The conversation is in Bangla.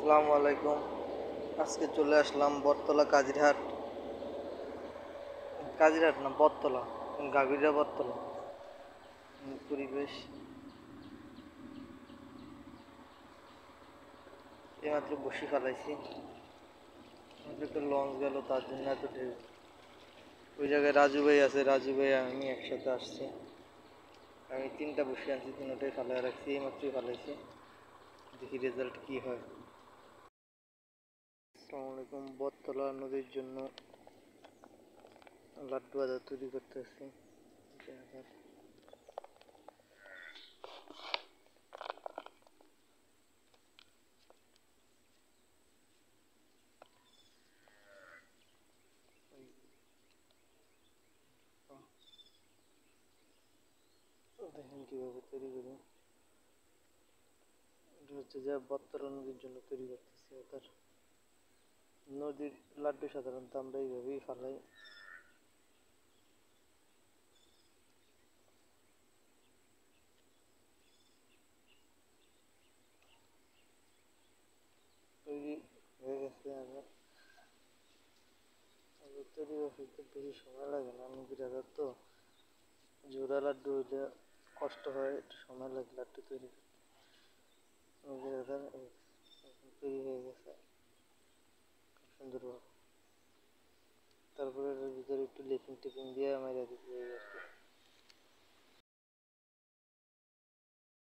আসসালামু আলাইকুম। আজকে চলে আসলাম বটতলা কাজিরহাট। কাজিরহাট না, বটতলা, গাভীরা বটতলা। পরিবেশ এইমাত্র বসি ফেলাইছি। একটা লঞ্চ গেল, তার জন্য এত ঢেউ। ওই জায়গায় রাজু ভাই আছে, রাজু ভাই আমি একসাথে আসছি। আমি 3টা বসি আনছি, 3টাই ফেলাই রাখছি, এইমাত্রই ফেলাইছি। দেখি রেজাল্ট কি হয়। আসসালামু আলাইকুম। বটতলা নদীর জন্য লাড্ডু বাজার তৈরি করতেছি। দেখেন কিভাবে তৈরি করি। এটা হচ্ছে যে বটতলা নদীর জন্য তৈরি করতেছি। ওটার নদীর লাড্ডু সাধারণত আমরা এইভাবেই ফালাই। তৈরি হয়ে গেছে। আবার তৈরি হইতে বেশি সময় লাগে না। নদীর আধার তো, জোড়া লাড্ডু হইলে কষ্ট হয়, একটু সময় লাগে লাড্ডু তৈরি করতে। নদীর আধার তৈরি হয়ে গেছে খুব সুন্দরভাবে। তারপরে এর ভিতরে একটু লেপিং টেপিং দিয়ে মাইরা দিতে হয়ে গেছে।